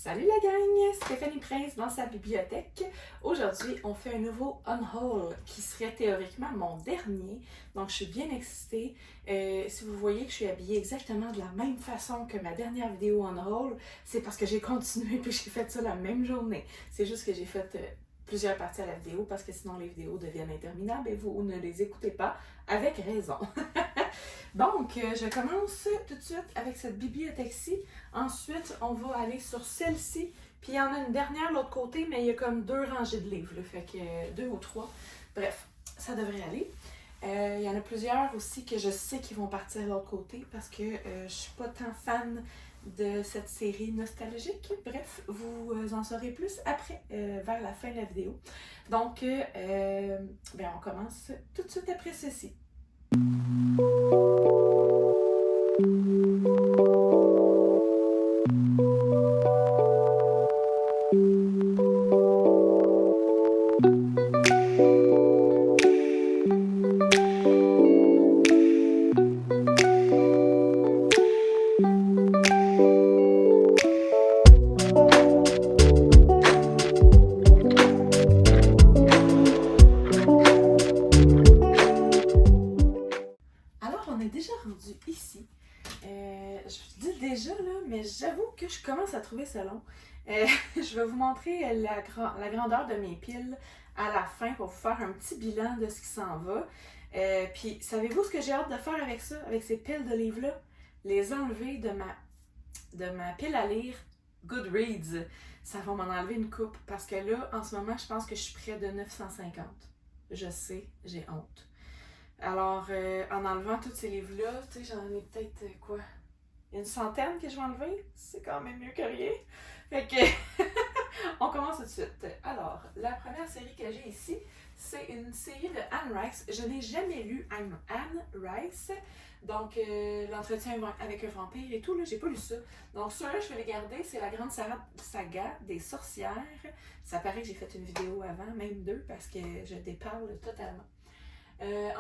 Salut la gang, Stéphanie Prince dans sa bibliothèque. Aujourd'hui, on fait un nouveau unhaul qui serait théoriquement mon dernier. Donc, je suis bien excitée. Si vous voyez que je suis habillée exactement de la même façon que ma dernière vidéo unhaul, c'est parce que j'ai continué puis j'ai fait ça la même journée. C'est juste que j'ai fait plusieurs parties à la vidéo parce que sinon les vidéos deviennent interminables et vous ne les écoutez pas avec raison. Donc, je commence tout de suite avec cette bibliothèque-ci. Ensuite, on va aller sur celle-ci. Puis il y en a une dernière de l'autre côté, mais il y a comme 2 rangées de livres. Là, fait que 2 ou 3. Bref, ça devrait aller. Il y en a plusieurs aussi que je sais qu'ils vont partir de l'autre côté parce que je suis pas tant fan de cette série nostalgique. Bref, vous en saurez plus après, vers la fin de la vidéo. Donc, on commence tout de suite après ceci. Déjà rendu ici. Je dis déjà là, mais j'avoue que je commence à trouver ça long. Je vais vous montrer la grandeur de mes piles à la fin pour vous faire un petit bilan de ce qui s'en va. Puis, savez-vous ce que j'ai hâte de faire avec ça, avec ces piles de livres-là? Les enlever de ma pile à lire Goodreads. Ça va m'en enlever une coupe parce que là, en ce moment, je pense que je suis près de 950. Je sais, j'ai honte. Alors, en enlevant tous ces livres-là, tu sais, j'en ai peut-être quoi? Une centaine que je vais enlever? C'est quand même mieux que rien. Fait que, on commence tout de suite. Alors, la première série que j'ai ici, c'est une série de Anne Rice. Je n'ai jamais lu Anne Rice. Donc, l'entretien avec un vampire et tout, là, j'ai pas lu ça. Donc, ceux-là, je vais les garder. C'est la grande saga des sorcières. Ça paraît que j'ai fait une vidéo avant, même 2, parce que je déparle totalement.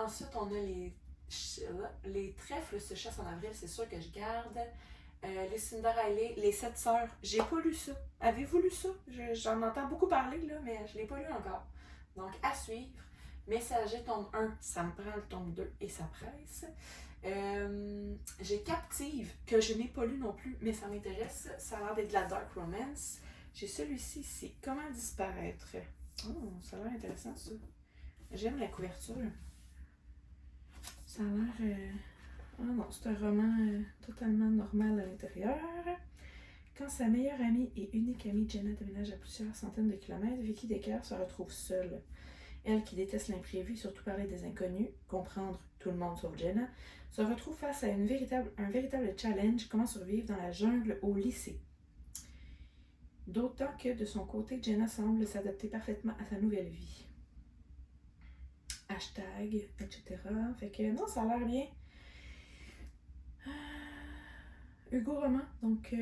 Ensuite, on a les trèfles se chassent en avril, c'est sûr que je garde. Les Cinderella, les 7 sœurs, j'ai pas lu ça. Avez-vous lu ça? J'en entends beaucoup parler, là, mais je l'ai pas lu encore. Donc, à suivre. Messager tome 1, ça me prend le tome 2 et ça presse. J'ai Captive, que je n'ai pas lu non plus, mais ça m'intéresse. Ça a l'air d'être de la dark romance. J'ai celui-ci ici, Comment disparaître. Oh, ça a l'air intéressant, ça. J'aime la couverture. Ça a l'air... Ah non, c'est un roman totalement normal à l'intérieur. Quand sa meilleure amie et unique amie Jenna déménage à plusieurs centaines de kilomètres, Vicky Decker se retrouve seule. Elle, qui déteste l'imprévu et surtout parler des inconnus, comprendre tout le monde sauf Jenna, se retrouve face à un véritable challenge, comment survivre dans la jungle au lycée. D'autant que de son côté, Jenna semble s'adapter parfaitement à sa nouvelle vie. Hashtag, etc. Fait que non, ça a l'air bien. Hugo Roman, donc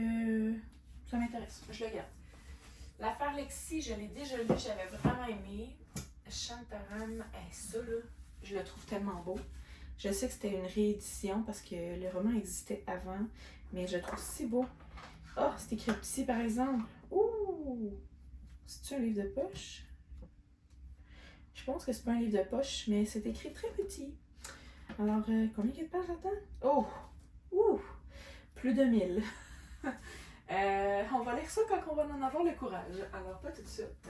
ça m'intéresse, je le garde. L'affaire Lexi, je l'ai déjà lu, j'avais vraiment aimé. Shantaram, ça là, je le trouve tellement beau. Je sais que c'était une réédition parce que le roman existait avant, mais je le trouve si beau. Oh, c'est écrit petit par exemple. Ouh! C'est-tu un livre de poche? Je pense que c'est pas un livre de poche, mais c'est écrit très petit. Alors, combien de pages là-dedans? Oh! Ouh! Plus de 1000. On va lire ça quand on va en avoir le courage. Alors, pas tout de suite.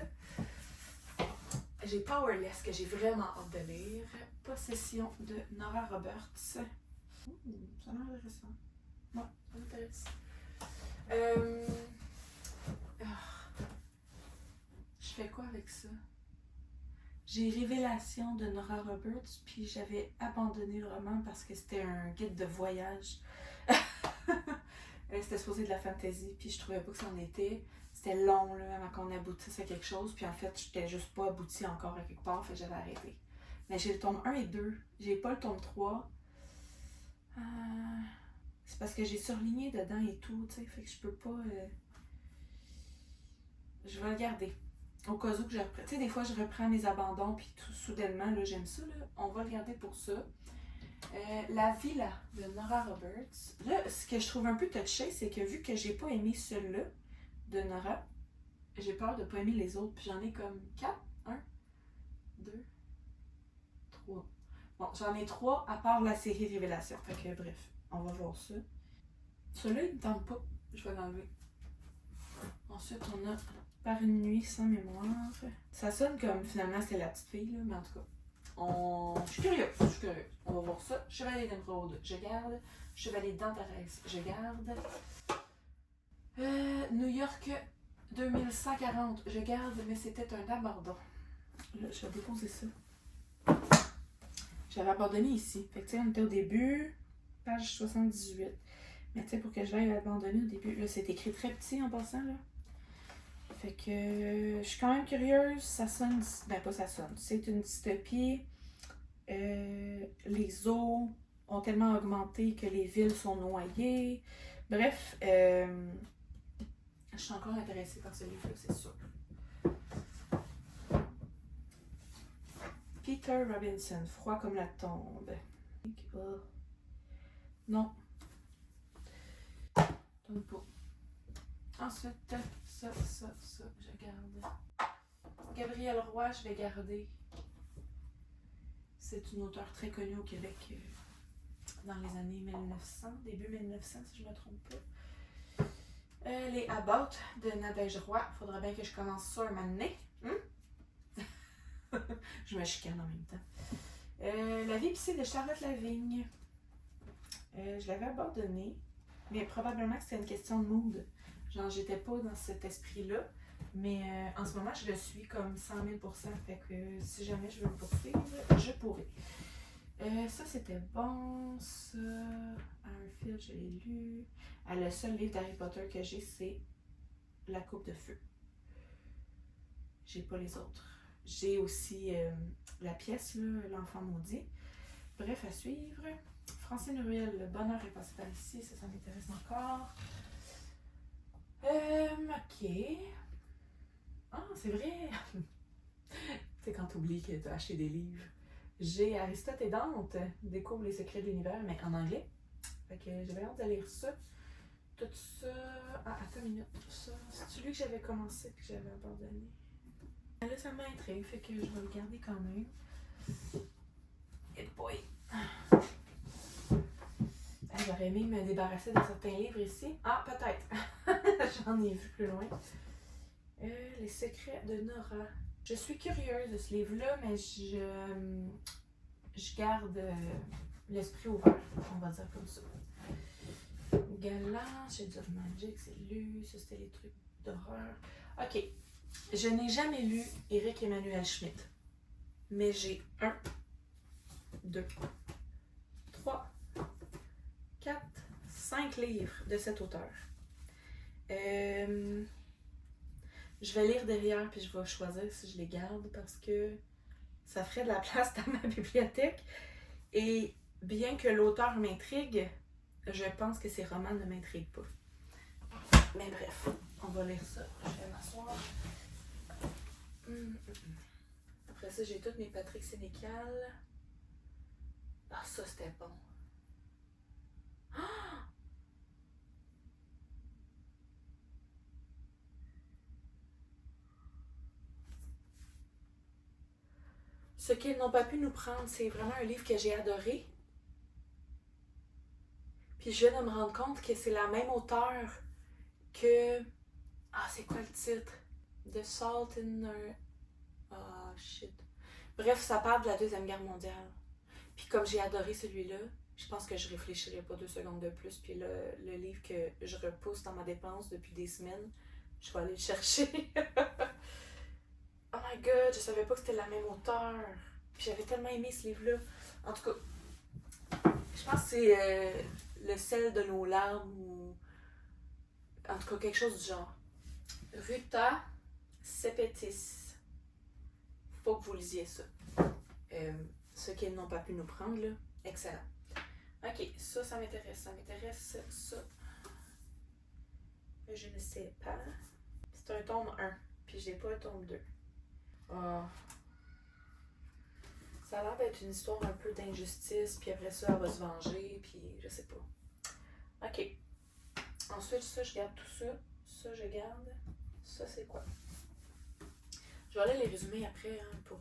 J'ai Powerless, que j'ai vraiment hâte de lire. Possession de Nora Roberts. Ça a l'air intéressant. Ouais, ça m'intéresse. Je fais quoi avec ça? J'ai Révélation de Nora Roberts, puis j'avais abandonné le roman parce que c'était un guide de voyage. C'était supposé de la fantasy, puis je trouvais pas que ça en était. C'était long là, avant qu'on aboutisse à quelque chose, puis en fait, j'étais juste pas aboutie encore à quelque part, fait que j'avais arrêté. Mais j'ai le tome 1 et 2, j'ai pas le tome 3. C'est parce que j'ai surligné dedans et tout, tu sais, fait que je peux pas... Je vais le garder. Au cas où que je reprends. Tu sais, des fois, je reprends les abandons, puis tout soudainement, là, j'aime ça, là. On va le garder pour ça. La Villa de Nora Roberts. Là, ce que je trouve un peu touché, c'est que vu que j'ai pas aimé celui-là, de Nora. J'ai peur de pas aimer les autres, puis j'en ai comme 4. 1, 2, 3. Bon, j'en ai 3 à part la série Révélation. Fait que bref, on va voir ça. Celui-là, il ne tente pas. Je vais l'enlever. Ensuite, on a Par une nuit sans mémoire. Ça sonne comme finalement c'était la petite fille, là, mais en tout cas. Je suis curieuse. On va voir ça. Chevalier d'Emeraude, je garde. Chevalier d'Antares, je garde. New York 2140, je garde, mais c'était un abandon. Là, je vais déposer ça. J'avais abandonné ici. Fait que tu sais, on était au début, page 78. Mais tu sais, pour que je l'aille abandonner au début, là, c'est écrit très petit en passant, là. Fait que je suis quand même curieuse. Ça sonne. Ben, pas ça sonne. C'est une dystopie. Les eaux ont tellement augmenté que les villes sont noyées. Bref, je suis encore intéressée par ce livre-là, c'est sûr. Peter Robinson, Froid comme la tombe. Non. Tombe pas. Ensuite, ça, je garde. Gabrielle Roy, je vais garder. C'est une auteure très connue au Québec dans les années 1900, début 1900 si je ne me trompe pas. Les About de Nadège Roy. Faudra bien que je commence ça un moment donné. Je me chicane en même temps. La vie épicée de Charlotte Lavigne. Je l'avais abandonnée, mais probablement que c'était une question de mood. Genre, j'étais pas dans cet esprit-là. Mais en ce moment, je le suis comme 100 000 %. Fait que si jamais je veux le poursuivre, je pourrais. Ça, c'était bon. Ça, un fil, je l'ai lu. Le seul livre d'Harry Potter que j'ai, c'est La Coupe de Feu. J'ai pas les autres. J'ai aussi la pièce, là, L'Enfant maudit. Bref, à suivre. Francine Ruel, Le bonheur est passé par ici. Ça m'intéresse encore. Ok. Ah, c'est vrai! Tu sais, quand t'oublies que t'as acheté des livres. J'ai Aristote et Dante, Découvre les secrets de l'univers, mais en anglais. Fait que j'avais hâte de lire ça. Tout ça. Ah, attends une minute. Ça, c'est celui que j'avais commencé et que j'avais abandonné. Là, ça m'intrigue, fait que je vais le garder quand même. Et boy! J'aurais aimé me débarrasser de certains livres ici. Ah, peut-être! J'en ai vu plus loin. Les secrets de Nora. Je suis curieuse de ce livre-là, mais je garde l'esprit ouvert, on va dire comme ça. Galant, Shades of Magic, c'est lu. Ça, c'était les trucs d'horreur. Ok. Je n'ai jamais lu Éric Emmanuel Schmitt, mais j'ai 1, 2, 3, 4, 5 livres de cet auteur. Je vais lire derrière puis je vais choisir si je les garde parce que ça ferait de la place dans ma bibliothèque. Et bien que l'auteur m'intrigue, je pense que ses romans ne m'intriguent pas. Mais bref, on va lire ça. Je vais m'asseoir. Après ça, j'ai toutes mes Patrick Sénécal. Ah, ça c'était bon. Ah! Ce qu'ils n'ont pas pu nous prendre, c'est vraiment un livre que j'ai adoré. Puis je viens de me rendre compte que c'est la même auteure que... Ah, c'est quoi le titre? The Salt in a... Ah, shit. Bref, ça parle de la Deuxième Guerre mondiale. Puis comme j'ai adoré celui-là, je pense que je réfléchirai pas 2 secondes de plus. Puis le livre que je repousse dans ma dépense depuis des semaines, je vais aller le chercher. Oh my god, je savais pas que c'était la même auteure. Puis j'avais tellement aimé ce livre-là. En tout cas, je pense que c'est Le sel de nos larmes ou... En tout cas, quelque chose du genre. Ruta Sepetys. Faut que vous lisiez ça. Ce qu'ils n'ont pas pu nous prendre, là. Excellent. Ok, ça m'intéresse. Ça m'intéresse, ça. Je ne sais pas. C'est un tome 1, puis j'ai pas un tome 2. Oh. Ça a l'air d'être une histoire un peu d'injustice, puis après ça, elle va se venger, puis je sais pas. Ok. Ensuite, ça, je garde tout ça. Ça, je garde. Ça, c'est quoi? Je vais aller les résumer après hein, pour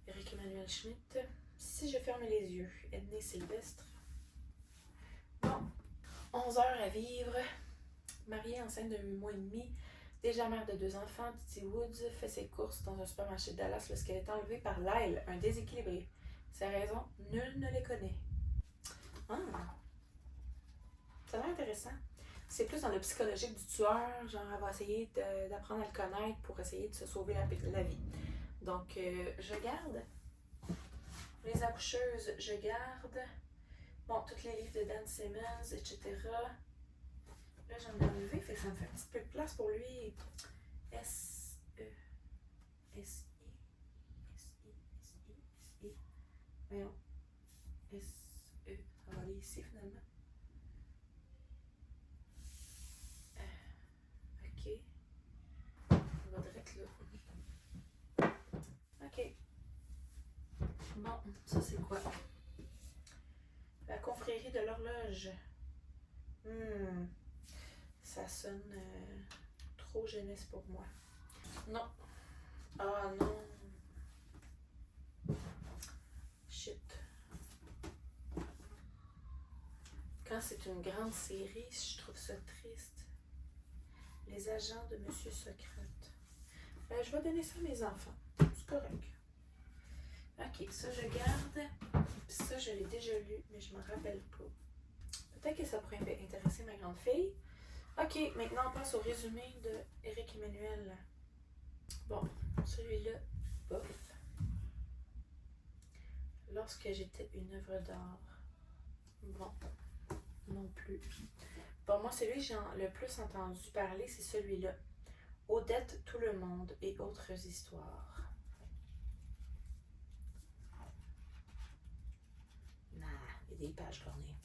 Éric Emmanuel Schmitt. Si je ferme les yeux, Ednée Sylvestre. Bon, 11 heures à vivre. Mariée enceinte de 8 mois et demi. Déjà mère de 2 enfants, Titi Woods fait ses courses dans un supermarché de Dallas lorsqu'elle est enlevée par Lyle, un déséquilibré. Ses raisons, nul ne les connaît. Ah, ça a l'air intéressant. C'est plus dans le psychologique du tueur, genre elle va essayer d'apprendre à le connaître pour essayer de se sauver la vie. Donc, je garde. Les accoucheuses, je garde. Bon, tous les livres de Dan Simmons, etc. Là, j'en ai enlevé, fait que ça me fait un petit peu de place pour lui. S-E. S-I. S-I. S-I. S-I. Voyons. S-E. Ça va aller ici, finalement. OK. On va direct là. OK. Bon, ça c'est quoi? La confrérie de l'horloge. Ça sonne trop jeunesse pour moi. Non. Ah non. Shit. Quand c'est une grande série, je trouve ça triste. Les agents de Monsieur Socrate. Je vais donner ça à mes enfants. C'est correct. Ok, ça je garde. Puis ça, je l'ai déjà lu, mais je me rappelle pas. Peut-être que ça pourrait intéresser ma grande fille. Ok, maintenant on passe au résumé de Éric Emmanuel. Bon, celui-là, bof. Lorsque j'étais une œuvre d'art. Bon, non plus. Bon, moi, celui que j'ai le plus entendu parler, c'est celui-là. Odette, tout le monde et autres histoires. Nah, il y a des pages cornées.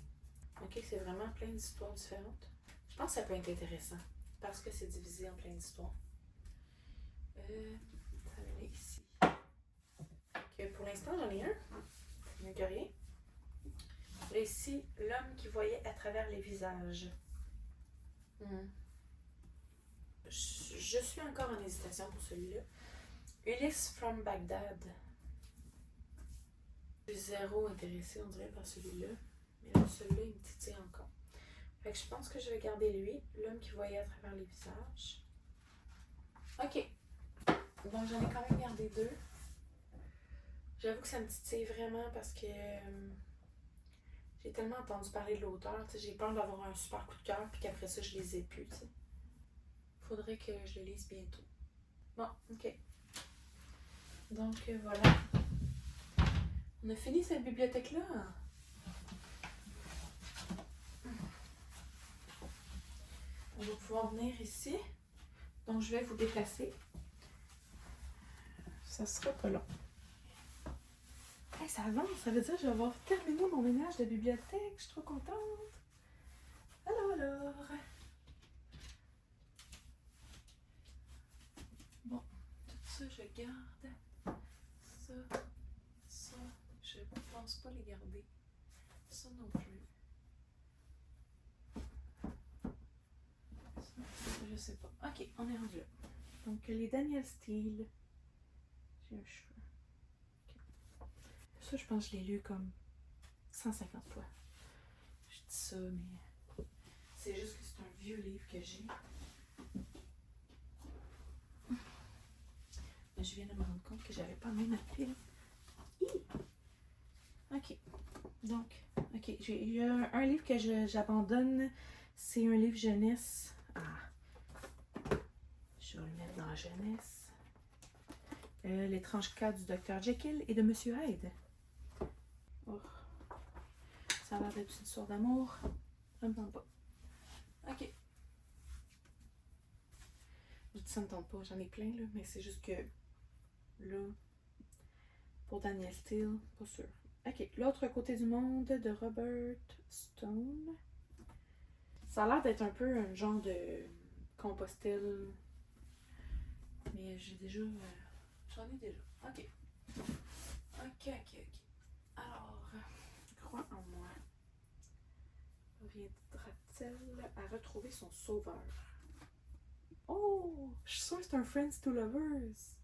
Ok, c'est vraiment plein d'histoires différentes. Je pense que ça peut être intéressant parce que c'est divisé en plein d'histoires. Ça va aller ici. Donc, pour l'instant, j'en ai un. Mieux que rien. Là, ici, l'homme qui voyait à travers les visages. Je suis encore en hésitation pour celui-là. Ulysse from Baghdad. Je suis zéro intéressée, on dirait, par celui-là. Mais là, celui-là, il me titille encore. Fait que je pense que je vais garder lui, l'homme qui voyait à travers les visages. Ok. Donc, j'en ai quand même gardé 2. J'avoue que ça me titille vraiment parce que j'ai tellement entendu parler de l'auteur. J'ai peur d'avoir un super coup de cœur puis qu'après ça, je les ai plus. T'sais. Faudrait que je le lise bientôt. Bon, ok. Donc, voilà. On a fini cette bibliothèque-là. On va pouvoir venir ici. Donc, je vais vous déplacer. Ça sera pas long. Hey, ça avance, ça veut dire que je vais avoir terminé mon ménage de bibliothèque. Je suis trop contente. Alors. Bon, tout ça, je garde. Ça, je pense pas les garder. Ça non plus. Ça, je sais pas. Ok, on est rendu là. Donc, les Daniel Steele. J'ai un cheveu. Okay. Ça, je pense que je l'ai lu comme 150 fois. Je dis ça, mais c'est juste que c'est un vieux livre que j'ai. Mais je viens de me rendre compte que j'avais pas mis ma pile. Ok. Donc, ok. Il y a un livre que j'abandonne. C'est un livre jeunesse. Je vais le mettre dans la jeunesse. L'étrange cas du Dr. Jekyll et de Monsieur Hyde. Oh. Ça a l'air d'être une histoire d'amour. Ça me tente pas. Ok. Je dis ça me tente pas, j'en ai plein là, mais c'est juste que là, pour Daniel Steele, pas sûr. Ok, L'autre côté du monde de Robert Stone. Ça a l'air d'être un peu un genre de Compostelle. Mais j'ai déjà. J'en ai déjà. Ok. Alors, crois en moi. Viendra-t-elle à retrouver son sauveur? Oh! Je suis sûre que c'est un Friends to Lovers.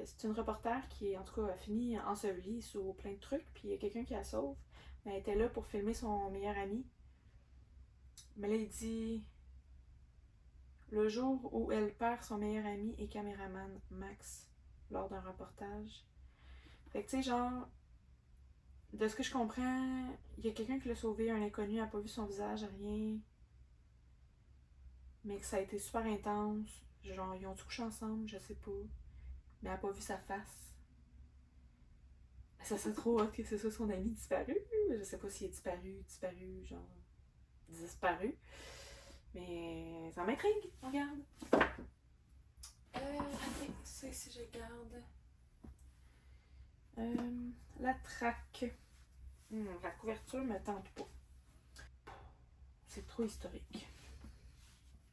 C'est une reporter qui, en tout cas, a fini ensevelie sous plein de trucs, puis il y a quelqu'un qui la sauve. Mais elle était là pour filmer son meilleur ami. Mais là, il dit le jour où elle perd son meilleur ami et caméraman, Max, lors d'un reportage. Fait que, tu sais, genre, de ce que je comprends, il y a quelqu'un qui l'a sauvé, un inconnu, n'a pas vu son visage, rien. Mais que ça a été super intense. Genre, ils ont couché ensemble, je sais pas. Mais elle n'a pas vu sa face. Ça serait trop hot que ce soit son ami disparu. Je sais pas s'il est disparu, genre disparu. Mais ça m'intrigue, regarde. Ok, ça ici je garde. La traque. La couverture me tente pas. C'est trop historique.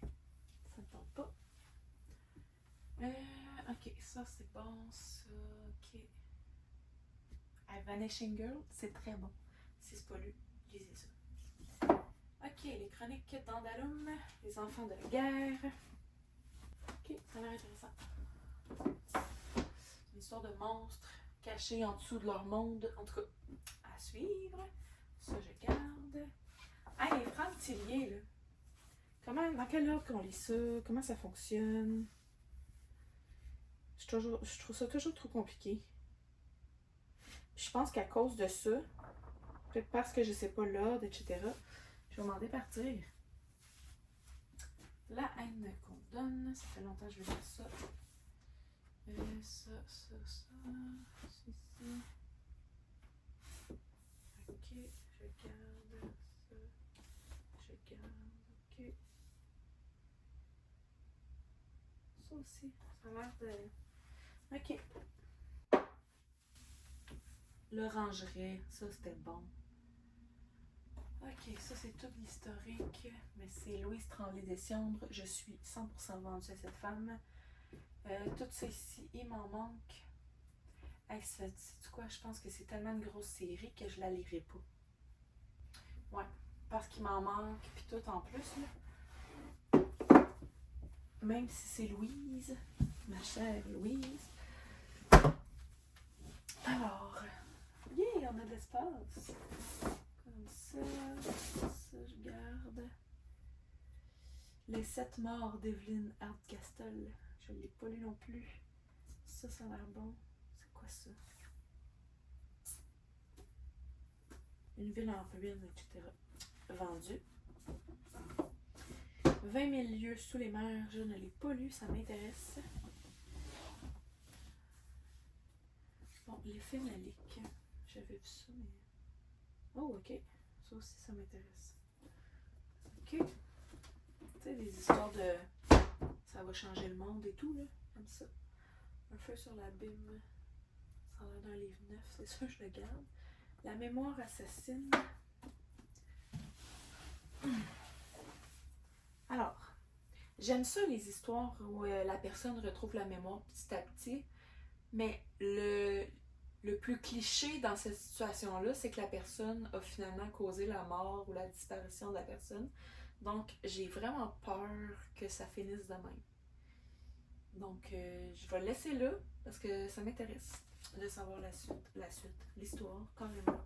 Ça me tente pas. Ok, ça c'est bon, ça, ok. Vanishing Girl, c'est très bon. Si c'est pas lu, lisez ça. Ok, les chroniques d'Andalum, les enfants de la guerre. Ok, ça a l'air intéressant. Une histoire de monstres cachés en dessous de leur monde. En tout cas, à suivre. Ça, je garde. Ah, les Franck Tillier, là. Comment, dans quel ordre qu'on lit ça? Comment ça fonctionne? Je trouve ça toujours trop compliqué. Je pense qu'à cause de ça, peut-être parce que je sais pas l'ordre, etc., je vais m'en départir. La haine qu'on donne, ça fait longtemps que je vais faire ça. Ça. Ceci. Ok, je garde ça. Je garde, ok. Ça aussi, ça a l'air de... Ok. L'orangerie, ça c'était bon. Ok, ça c'est tout l'historique, mais c'est Louise Tremblay-Desciambre. Je suis 100% vendue à cette femme. Tout ça ici, il m'en manque. Hey, sais-tu quoi? Je pense que c'est tellement une grosse série que je la lirai pas. Ouais, parce qu'il m'en manque, puis tout en plus, là. Même si c'est Louise, ma chère Louise. Alors, yeah, on a de l'espace. Comme ça, je garde. Les 7 morts d'Evelyn Hardcastle. Je ne l'ai pas lu non plus. Ça a l'air bon. C'est quoi ça? Une ville en ruine, etc. Vendu. 20 000 lieues sous les mers. Je ne l'ai pas lu, ça m'intéresse. Bon, les phénoliques. J'avais vu ça, mais... Oh, ok. Ça aussi, ça m'intéresse. Ok. Tu sais, des histoires de... Ça va changer le monde et tout, là. Comme ça. Un feu sur l'abîme. Ça a l'air d'un livre neuf, c'est sûr, je le garde. La mémoire assassine. Alors, j'aime ça, les histoires où la personne retrouve la mémoire petit à petit. Mais le plus cliché dans cette situation-là, c'est que la personne a finalement causé la mort ou la disparition de la personne. Donc, j'ai vraiment peur que ça finisse de même. Donc, je vais le laisser là, parce que ça m'intéresse de savoir la suite, l'histoire, carrément.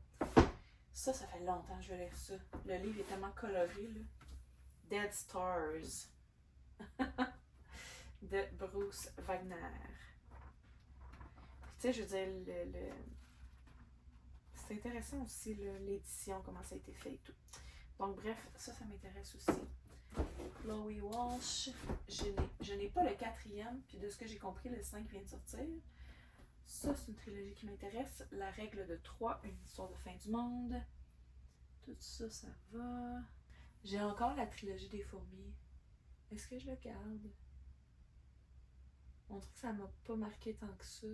Ça fait longtemps que je vais lire ça. Le livre est tellement coloré, là. Dead Stars de Bruce Wagner. Tu sais, je veux dire, c'est intéressant aussi, l'édition, comment ça a été fait et tout. Donc, bref, ça m'intéresse aussi. Chloé Walsh, je n'ai pas le 4e, puis de ce que j'ai compris, le 5 vient de sortir. Ça, c'est une trilogie qui m'intéresse. La règle de 3, une histoire de fin du monde. Tout ça, ça va. J'ai encore la trilogie des fourmis. Est-ce que je le garde? On dirait que ça m'a pas marqué tant que ça.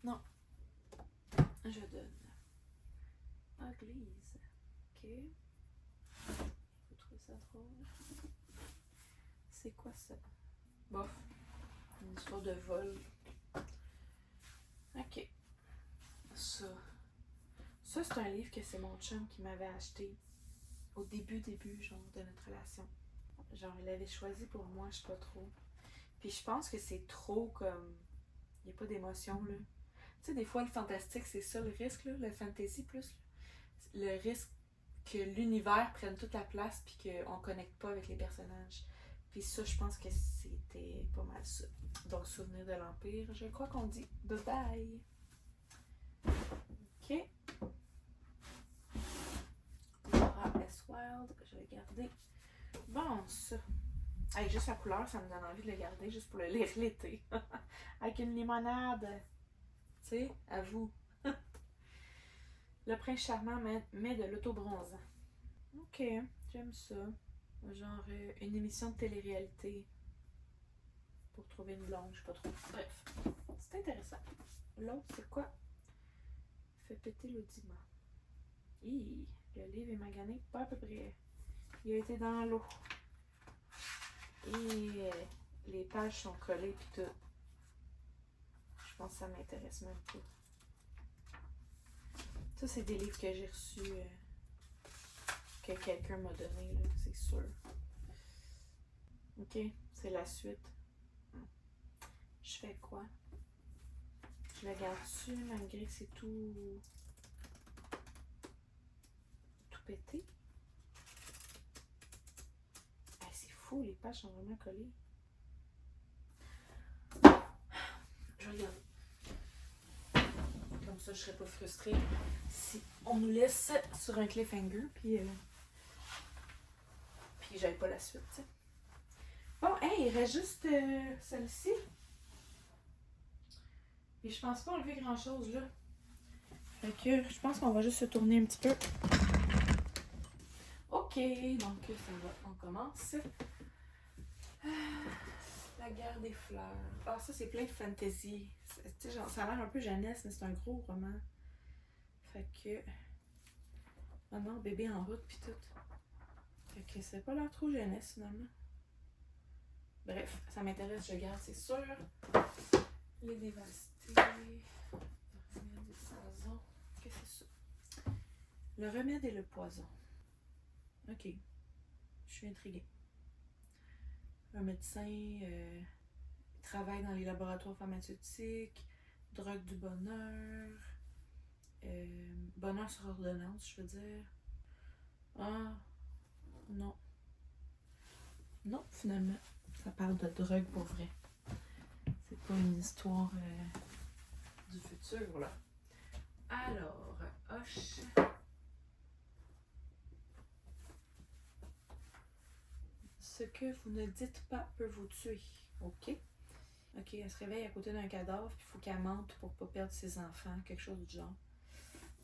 Non. Je donne. Uglies. Ok. Vous trouvez ça drôle? C'est quoi ça? Bof. Une histoire de vol. Ok. Ça Ça, c'est un livre que c'est mon chum qui m'avait acheté au début, genre, de notre relation. Genre, il l'avait choisi pour moi, je sais pas trop. Puis je pense que c'est trop comme... Il n'y a pas d'émotion, là. Tu sais, des fois, le fantastique, c'est ça le risque, là, le fantasy plus. Là. Le risque que l'univers prenne toute la place puis qu'on connecte pas avec les personnages. Puis ça, je pense que c'était pas mal ça. Donc, Souvenir de l'Empire, je crois qu'on dit bye-bye. Ok. Laura S. Wild, je vais garder. Bon, ça. Hey, juste la couleur, ça me donne envie de le garder juste pour le lire l'été. Avec une limonade. Tu sais, à vous. Le prince charmant met de l'auto-bronzant. Ok, j'aime ça. Genre une émission de télé-réalité pour trouver une blonde, je sais pas trop. Bref, c'est intéressant. L'autre, c'est quoi? Fait péter l'audimat. Hi, le livre est magané, pas à peu près. Il a été dans l'eau. Et les pages sont collées pis tout. Je pense que ça m'intéresse même pas. Ça, c'est des livres que j'ai reçus, que quelqu'un m'a donné, là, c'est sûr. Ok, c'est la suite. Je fais quoi? Je le garde dessus malgré que c'est tout pété. Ah, c'est fou, les pages sont vraiment collées. Je vais regarder. Comme ça, je serais pas frustrée si on nous laisse sur un cliffhanger, puis j'avais pas la suite, t'sais. Bon, hey, il reste juste celle-ci. Et je pense pas enlever grand-chose, là. Fait que je pense qu'on va juste se tourner un petit peu. Ok, donc ça va, on commence. La guerre des fleurs. Ah, ça, c'est plein de fantasy. Tu sais, ça a l'air un peu jeunesse, mais c'est un gros roman. Fait que... Oh non, bébé en route pis tout. Fait que ça n'a pas l'air trop jeunesse, finalement. Bref, ça m'intéresse, je garde, c'est sûr. Les dévastés. Le remède et le poison. Qu'est-ce que c'est ça? Le remède et le poison. Ok. Je suis intriguée. Un médecin travaille dans les laboratoires pharmaceutiques, drogue du bonheur, bonheur sur ordonnance, je veux dire. Ah, non. Non, finalement, ça parle de drogue pour vrai. C'est pas une histoire du futur, là. Alors, Hoche. Ce que vous ne dites pas peut vous tuer. Ok. Ok, elle se réveille à côté d'un cadavre, puis il faut qu'elle mente pour pas perdre ses enfants, quelque chose du genre.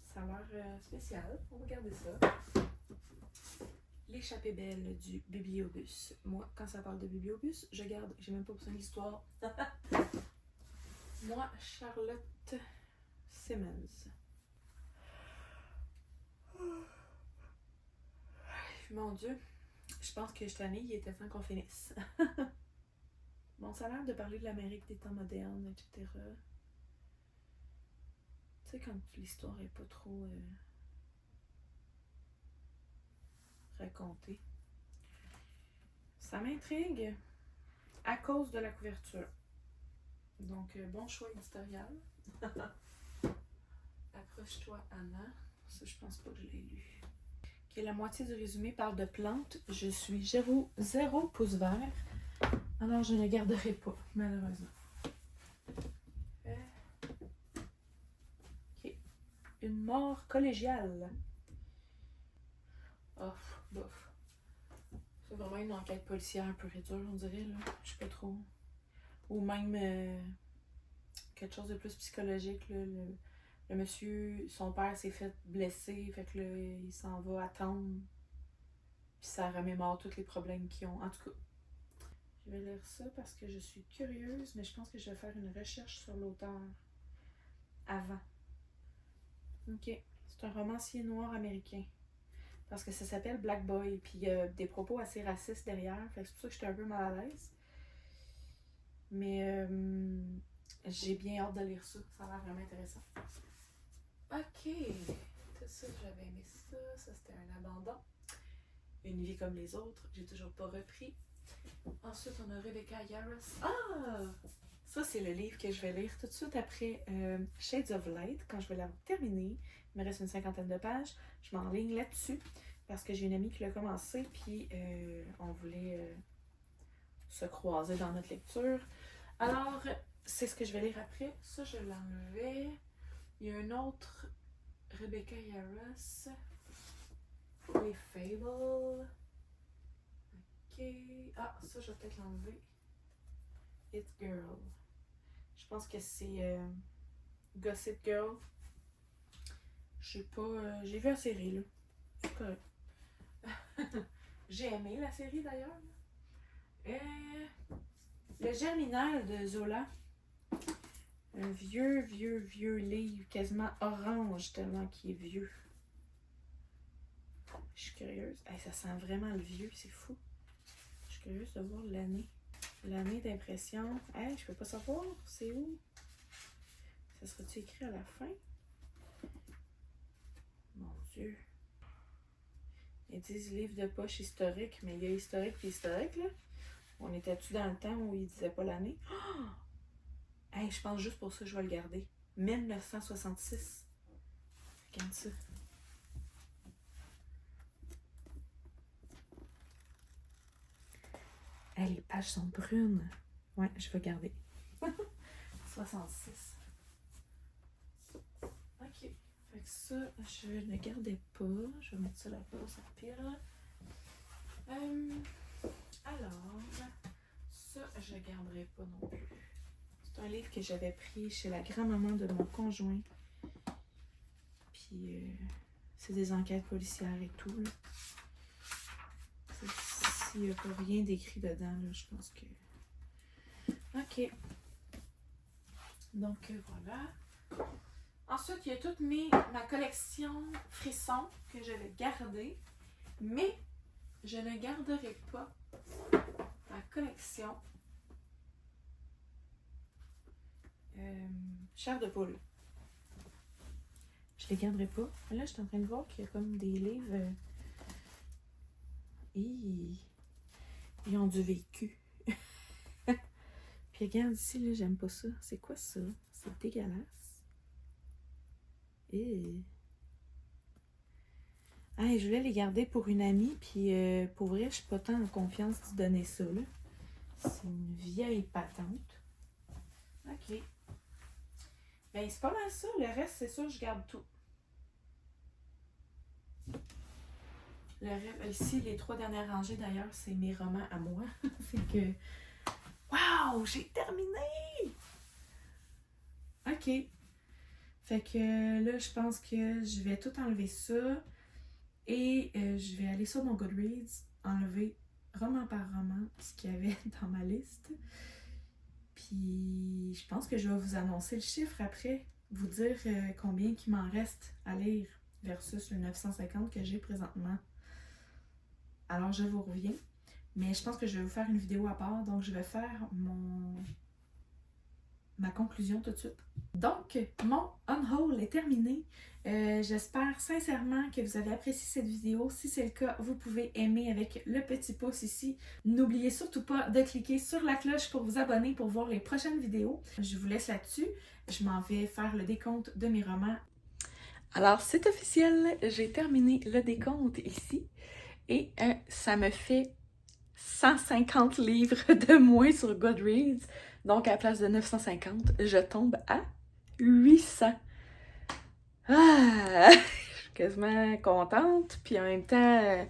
Ça a l'air spécial. On va regarder ça. L'échappée belle du bibliobus. Moi, quand ça parle de bibliobus, je garde. J'ai même pas besoin de l'histoire. Moi, Charlotte Simmons. Mon Dieu, je pense que cette année, il était temps qu'on finisse. Bon, ça a l'air de parler de l'Amérique des temps modernes, etc. Tu sais, quand l'histoire est pas trop racontée. Ça m'intrigue à cause de la couverture. Donc, bon choix éditorial. Accroche-toi, Anna. Ça, je pense pas que je l'ai lu. Ok, la moitié du résumé parle de plantes. Je suis zéro pouce vert. Alors, je ne garderai pas, malheureusement. Ok. Une mort collégiale. Oh, bof. C'est vraiment une enquête policière pure et dure, on dirait, là. Je sais pas trop. Ou même quelque chose de plus psychologique, là. Le monsieur, son père s'est fait blesser, fait que là, il s'en va attendre. Puis ça remémore tous les problèmes qu'ils ont. En tout cas, je vais lire ça parce que je suis curieuse, mais je pense que je vais faire une recherche sur l'auteur avant. Ok, c'est un romancier noir américain. Parce que ça s'appelle Black Boy, puis il y a des propos assez racistes derrière, fait que c'est pour ça que j'étais un peu mal à l'aise. Mais j'ai bien hâte de lire ça, ça a l'air vraiment intéressant. Ok, Ça, j'avais aimé ça. Ça, c'était un abandon. Une vie comme les autres. J'ai toujours pas repris. Ensuite, on a Rebecca Yarros. Ah! Ça, c'est le livre que je vais lire tout de suite après Shades of Light. Quand je vais l'avoir terminé, il me reste une 50aine de pages. Je m'enligne là-dessus parce que j'ai une amie qui l'a commencé, puis on voulait se croiser dans notre lecture. Alors, c'est ce que je vais lire après. Ça, je l'enlevais. Il y a un autre Rebecca Yarros. Les Fables. Ok. Ah, ça, je vais peut-être l'enlever. It Girl. Je pense que c'est Gossip Girl. Je sais pas. J'ai vu la série, là. C'est correct. J'ai aimé la série, d'ailleurs. Le Germinal de Zola. Un vieux livre, quasiment orange, tellement qu'il est vieux. Je suis curieuse. Hey, ça sent vraiment le vieux, c'est fou. Je suis curieuse de voir l'année. L'année d'impression. Hey, je peux pas savoir. C'est où? Ça sera-tu écrit à la fin? Mon Dieu. Ils disent livre de poche historique, mais il y a historique et historique, là. On était-tu dans le temps où ils disaient pas l'année? Oh! Hey, je pense juste pour ça que je vais le garder. 1966. Regarde ça. Hey, les pages sont brunes. Ouais, je vais garder. 66. Ok. Fait que ça, je ne gardais pas. Je vais mettre ça là-bas, ça pile. Alors, ça, je ne garderai pas non plus. C'est un livre que j'avais pris chez la grand-maman de mon conjoint. Puis, c'est des enquêtes policières et tout, là. S'il n'y a pas rien d'écrit dedans, là, je pense que... Ok. Donc, voilà. Ensuite, il y a toute ma collection frissons que je vais garder. Mais, je ne garderai pas ma collection chair de poule. Je les garderai pas. Là, je suis en train de voir qu'il y a comme des livres... Ils ont du vécu. Puis regarde ici, là, j'aime pas ça. C'est quoi ça? C'est dégueulasse. Hey, je voulais les garder pour une amie, puis pour vrai, je suis pas tant en confiance d'y donner ça, là. C'est une vieille patente. Ok. Ben, c'est pas mal ça. Le reste, c'est sûr, je garde tout. Le reste, ici, les 3 dernières rangées, d'ailleurs, c'est mes romans à moi. Fait que... Wow! J'ai terminé! Ok. Fait que là, je pense que je vais tout enlever ça. Et je vais aller sur mon Goodreads, enlever roman par roman ce qu'il y avait dans ma liste. Puis je pense que je vais vous annoncer le chiffre après, vous dire combien il m'en reste à lire versus le 950 que j'ai présentement. Alors je vous reviens, mais je pense que je vais vous faire une vidéo à part, donc je vais faire ma conclusion tout de suite. Donc, mon unhaul est terminé. J'espère sincèrement que vous avez apprécié cette vidéo. Si c'est le cas, vous pouvez aimer avec le petit pouce ici. N'oubliez surtout pas de cliquer sur la cloche pour vous abonner pour voir les prochaines vidéos. Je vous laisse là-dessus. Je m'en vais faire le décompte de mes romans. Alors, c'est officiel. J'ai terminé le décompte ici. Et ça me fait 150 livres de moins sur Goodreads. Donc, à la place de 950, je tombe à 800. Ah! Je suis quasiment contente. Puis en même temps,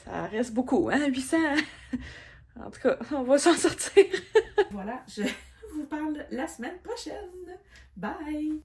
ça reste beaucoup, hein, 800. En tout cas, on va s'en sortir. Voilà, je vous parle la semaine prochaine. Bye!